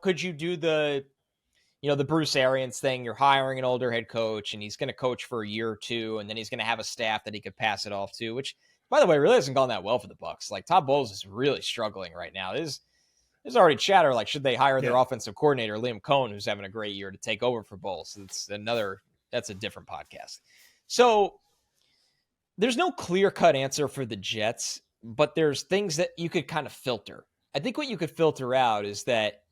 could you do the Bruce Arians thing? You're hiring an older head coach, and he's going to coach for a year or two, and then he's going to have a staff that he could pass it off to, which, by the way, really hasn't gone that well for the Bucs. Like, Todd Bowles is really struggling right now. There's already chatter, like, should they hire their offensive coordinator, Liam Cohen, who's having a great year, to take over for Bowles? That's a different podcast. So there's no clear-cut answer for the Jets, but there's things that you could kind of filter. I think what you could filter out is that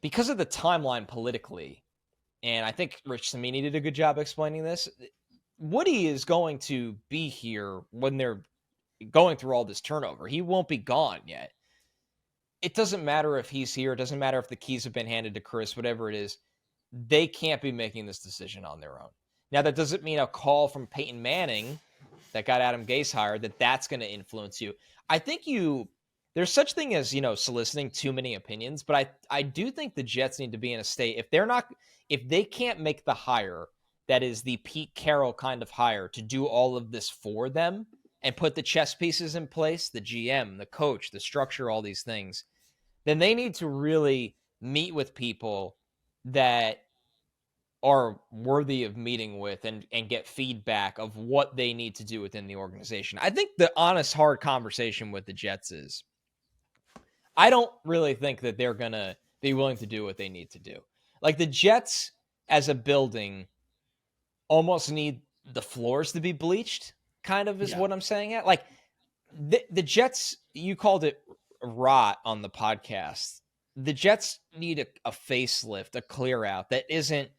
because of the timeline politically, and I think Rich Samini did a good job explaining this, Woody is going to be here when they're going through all this turnover. He won't be gone yet. It doesn't matter if he's here. It doesn't matter if the keys have been handed to Chris, whatever it is. They can't be making this decision on their own. Now, that doesn't mean a call from Peyton Manning that got Adam Gase hired, that's going to influence you. I think there's such thing as, soliciting too many opinions, but I do think the Jets need to be in a state, if they can't make the hire that is the Pete Carroll kind of hire to do all of this for them and put the chess pieces in place, the GM, the coach, the structure, all these things, then they need to really meet with people that are worthy of meeting with and get feedback of what they need to do within the organization. I think the honest, hard conversation with the Jets is, I don't really think that they're going to be willing to do what they need to do. Like, the Jets as a building almost need the floors to be bleached, kind of is what I'm saying. Like, the Jets, you called it rot on the podcast. The Jets need a facelift, a clear out that isn't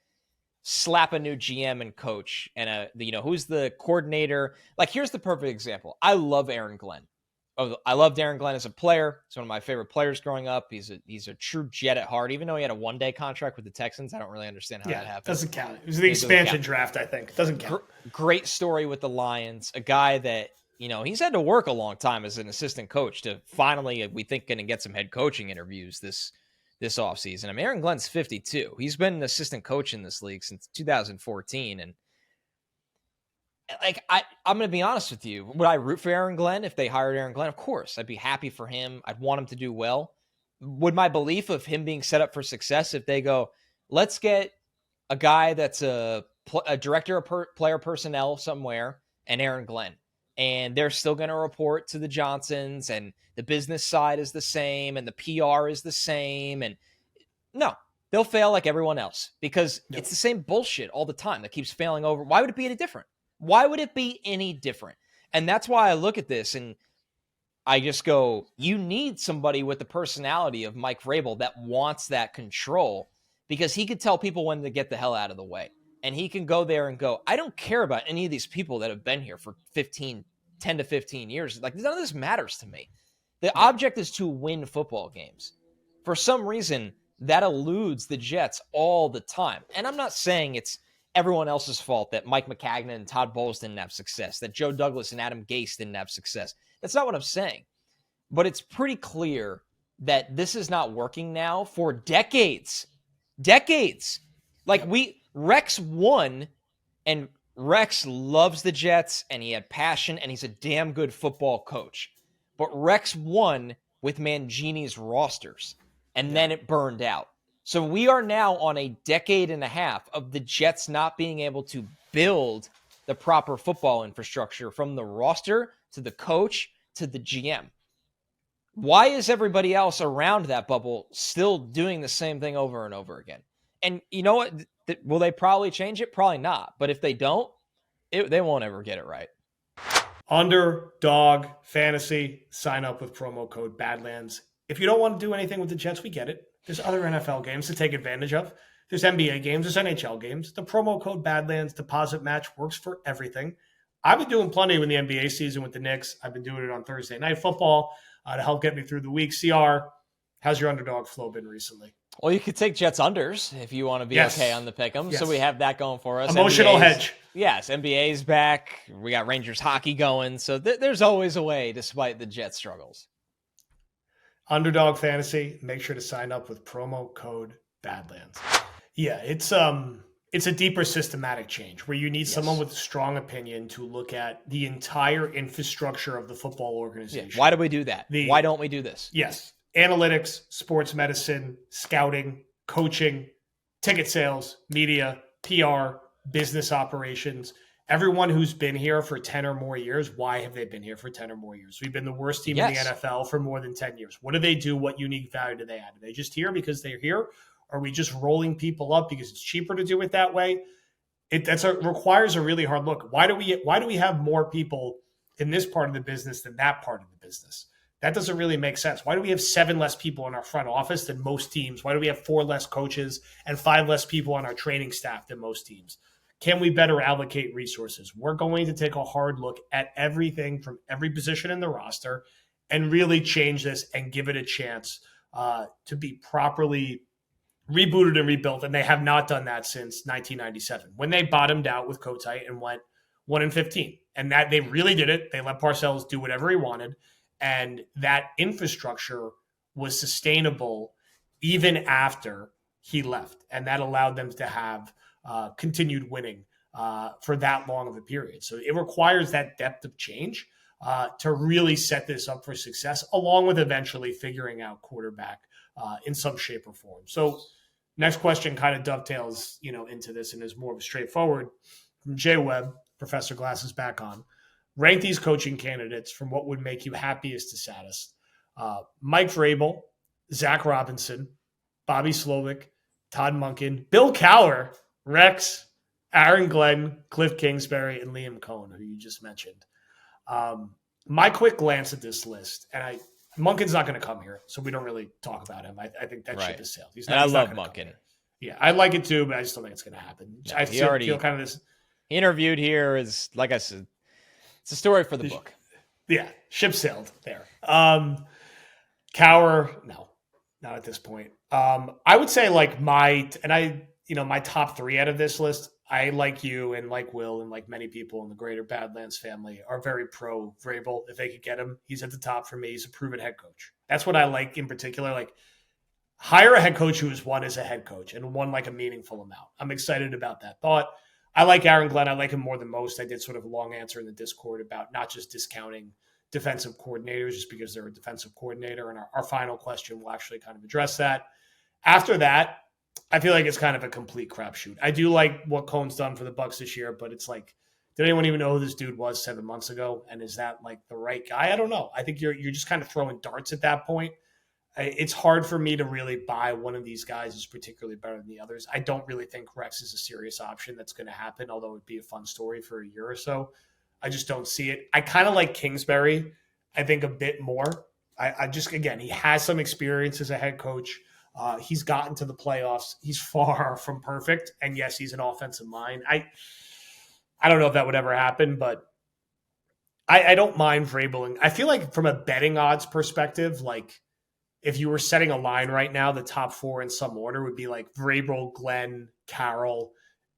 slap a new GM and coach and who's the coordinator. Like, here's the perfect example. I love Aaron Glenn. I loved Aaron Glenn as a player. He's one of my favorite players growing up. He's a true Jet at heart. Even though he had a one-day contract with the Texans, I don't really understand how that happened. Doesn't count. It was the expansion draft, I think. Doesn't count. Great story with the Lions. A guy that, he's had to work a long time as an assistant coach to finally, we think, going to get some head coaching interviews this offseason. I mean, Aaron Glenn's 52. He's been an assistant coach in this league since 2014. And like, I'm going to be honest with you. Would I root for Aaron Glenn if they hired Aaron Glenn? Of course. I'd be happy for him. I'd want him to do well. Would my belief of him being set up for success if they go, let's get a guy that's a director of player personnel somewhere and Aaron Glenn, and they're still going to report to the Johnsons, and the business side is the same, and the PR is the same. And no, they'll fail like everyone else because it's the same bullshit all the time that keeps failing over. Why would it be any different? Why would it be any different? And that's why I look at this and I just go, you need somebody with the personality of Mike Vrabel that wants that control, because he could tell people when to get the hell out of the way. And he can go there and go, I don't care about any of these people that have been here for 10 to 15 years. Like, none of this matters to me. The object is to win football games. For some reason, that eludes the Jets all the time. And I'm not saying it's everyone else's fault that Mike McCagnon and Todd Bowles didn't have success, that Joe Douglas and Adam Gase didn't have success. That's not what I'm saying. But it's pretty clear that this is not working now for decades. Decades. Like, Rex won, and Rex loves the Jets, and he had passion, and he's a damn good football coach. But Rex won with Mangini's rosters, and then it burned out. So we are now on a decade and a half of the Jets not being able to build the proper football infrastructure from the roster to the coach to the GM. Why is everybody else around that bubble still doing the same thing over and over again? And you know what? Will they probably change it? Probably not. But if they don't, they won't ever get it right. Underdog Fantasy. Sign up with promo code Badlands. If you don't want to do anything with the Jets, we get it. There's other NFL games to take advantage of. There's NBA games. There's NHL games. The promo code Badlands deposit match works for everything. I've been doing plenty in the NBA season with the Knicks. I've been doing it on Thursday Night Football to help get me through the week. CR, how's your underdog flow been recently? Well, you could take Jets unders if you want to be okay on the pick'em. Yes. So we have that going for us. Emotional hedge. Yes, NBA's back. We got Rangers hockey going. So there's always a way despite the Jets struggles. Underdog Fantasy. Make sure to sign up with promo code Badlands. Yeah, it's a deeper systematic change where you need someone with a strong opinion to look at the entire infrastructure of the football organization. Yeah. Why do we do that? Why don't we do this? Yes. analytics, sports medicine, scouting, coaching, ticket sales, media, PR, business operations. Everyone who's been here for 10 or more years, why have they been here for 10 or more years? We've been the worst team in the Yes. NFL for more than 10 years. What do they do? What unique value do they add? Are they just here because they're here? Are we just rolling people up because it's cheaper to do it that way? Requires a really hard look. Why do we have more people in this part of the business than that part of the business? That doesn't really make sense. Why do we have 7 less people in our front office than most teams? Why do we have 4 less coaches and 5 less people on our training staff than most teams? Can we better allocate resources? We're going to take a hard look at everything from every position in the roster and really change this and give it a chance to be properly rebooted and rebuilt, and they have not done that since 1997 when they bottomed out with Kotite and went 1-15. And that they really did it. They let Parcells do whatever he wanted, and that infrastructure was sustainable even after he left, and that allowed them to have continued winning for that long of a period. So it requires that depth of change to really set this up for success, along with eventually figuring out quarterback in some shape or form. So next question kind of dovetails, into this and is more of a straightforward. From Jay Webb, Professor Glass is back on. Rank these coaching candidates from what would make you happiest to saddest. Mike Vrabel, Zach Robinson, Bobby Slowick, Todd Monken, Bill Cowher, Rex, Aaron Glenn, Cliff Kingsbury, and Liam Cohn, who you just mentioned. My quick glance at this list, and Monken's not going to come here, so we don't really talk about him. I think that ship has sailed. I love Monken. Yeah, I like it too, but I just don't think it's going to happen. No, I feel kind of this. He interviewed here is, like I said, it's a story for the book. Yeah, ship sailed there. Cowher, no, not at this point. I would say my top 3 out of this list, I, like you and like Will and like many people in the greater Badlands family, are very pro Vrabel. If they could get him, he's at the top for me. He's a proven head coach. That's what I like in particular. Like, hire a head coach who has won as a head coach and won like a meaningful amount. I'm excited about that thought. I like Aaron Glenn. I like him more than most. I did sort of a long answer in the Discord about not just discounting defensive coordinators just because they're a defensive coordinator. And our final question will actually kind of address that. After that, I feel like it's kind of a complete crapshoot. I do like what Cohn's done for the Bucs this year, but it's like, did anyone even know who this dude was 7 months ago? And is that like the right guy? I don't know. I think you're just kind of throwing darts at that point. It's hard for me to really buy one of these guys is particularly better than the others. I don't really think Rex is a serious option that's going to happen, although it'd be a fun story for a year or so. I just don't see it. I kind of like Kingsbury, I think, a bit more. I just, again, he has some experience as a head coach. He's gotten to the playoffs. He's far from perfect. And yes, he's an offensive mind. I don't know if that would ever happen, but I don't mind Vrabel. I feel like from a betting odds perspective, like, if you were setting a line right now, the top 4 in some order would be like Vrabel, Glenn, Carroll,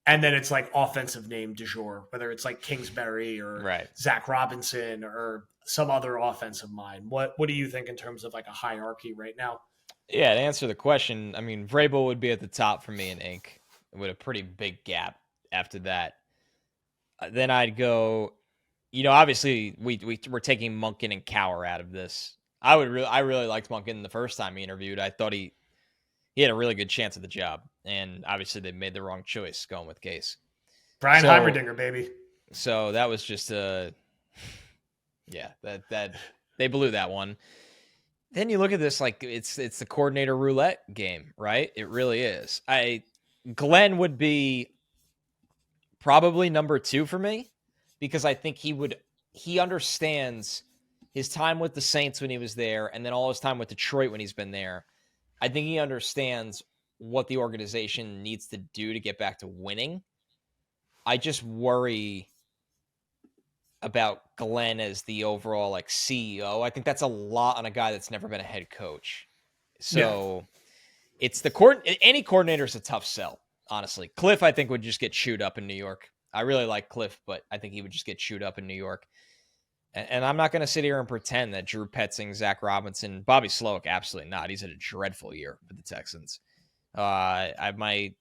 and then it's like offensive name du jour, whether it's like Kingsbury or Zach Robinson or some other offensive mind. What do you think in terms of like a hierarchy right now? Yeah, to answer the question, I mean, Vrabel would be at the top for me in ink with a pretty big gap after that. Then I'd go, obviously we're taking Monken and Cowher out of this. I really liked Monken the first time he interviewed. I thought he had a really good chance at the job, and obviously they made the wrong choice going with Gase. Brian Heimerdinger, baby. So that was just that they blew that one. Then you look at this like it's the coordinator roulette game, right? It really is. Glenn would be probably number 2 for me because I think he understands his time with the Saints when he was there, and then all his time with Detroit when he's been there. I think he understands what the organization needs to do to get back to winning. I just worry about Glenn as the overall like CEO. I think that's a lot on a guy that's never been a head coach. So it's any coordinator is a tough sell, honestly. Cliff, I think, would just get chewed up in New York. I really like Cliff, but I think he would just get chewed up in New York. And I'm not going to sit here and pretend that Drew Petzing, Zach Robinson, Bobby Slowick, absolutely not. He's had a dreadful year for the Texans. My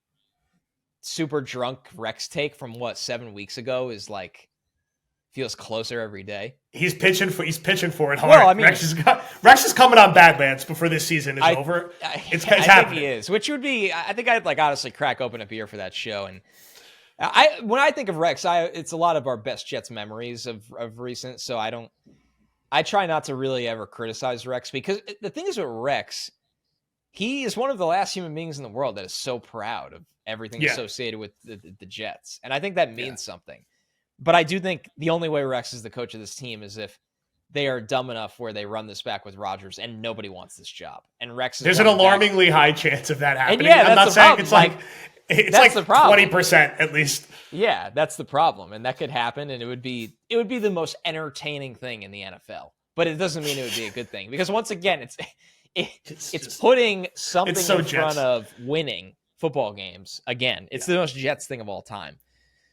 super drunk Rex take from 7 weeks ago is like feels closer every day. He's pitching for it hard. Well, I mean, Rex is coming on Badlands before this season is over. It's I happening. think he is, which would be. I think I'd like honestly crack open a beer for that show. And when I think of Rex, it's a lot of our best Jets memories of recent. So I try not to really ever criticize Rex, because the thing is with Rex, he is one of the last human beings in the world that is so proud of everything associated with the Jets. And I think that means something. But I do think the only way Rex is the coach of this team is if they are dumb enough where they run this back with Rodgers and nobody wants this job. And Rex is there's an alarmingly high chance of that happening. And I'm not saying problem. it's like 20% at least. Yeah, that's the problem. And that could happen, and it would be the most entertaining thing in the NFL. But it doesn't mean it would be a good thing, because once again, it's putting something in front of winning football games. Again, it's the most Jets thing of all time.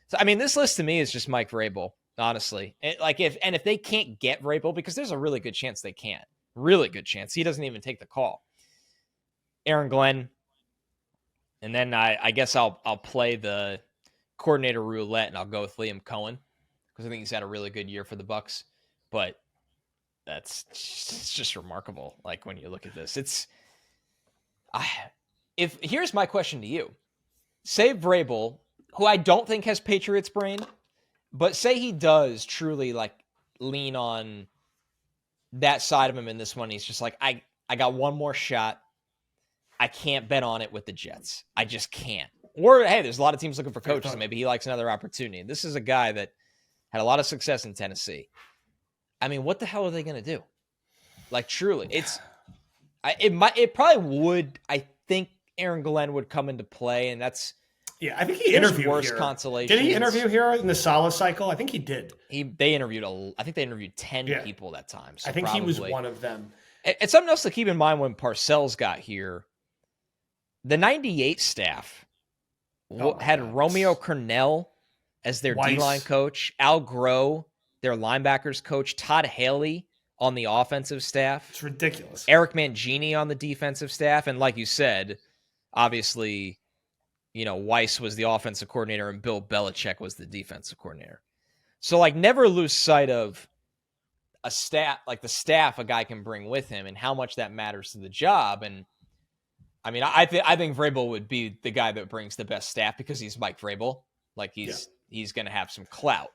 So, I mean, this list to me is just Mike Vrabel, honestly. If they can't get Vrabel, because there's a really good chance they can't. Really good chance. He doesn't even take the call. Aaron Glenn. And then I guess I'll play the coordinator roulette, and I'll go with Liam Cohen, because I think he's had a really good year for the Bucs. But it's just remarkable. Like, when you look at this, here's my question to you. Say Vrabel, who I don't think has Patriots brain, but say he does truly like lean on that side of him in this one. He's just like, I got one more shot. I can't bet on it with the Jets. I just can't. Or, hey, there's a lot of teams looking for coaches, and maybe he likes another opportunity. This is a guy that had a lot of success in Tennessee. I mean, what the hell are they going to do? Like, truly, it probably would. I think Aaron Glenn would come into play, and that's I think he interviewed worse here. Consolation. Did he interview here in the Salah cycle? I think he did. They interviewed 10 people that time. So I think he was one of them. And something else to keep in mind when Parcells got here, the 98 staff had Romeo Cornell as their D-line coach, Al Groh, their linebackers coach, Todd Haley on the offensive staff. It's ridiculous. Eric Mangini on the defensive staff. And like you said, obviously, Weiss was the offensive coordinator and Bill Belichick was the defensive coordinator. So, like, never lose sight of a staff, like the staff a guy can bring with him and how much that matters to the job. And I mean, I think Vrabel would be the guy that brings the best staff, because he's Mike Vrabel. Like, he's going to have some clout.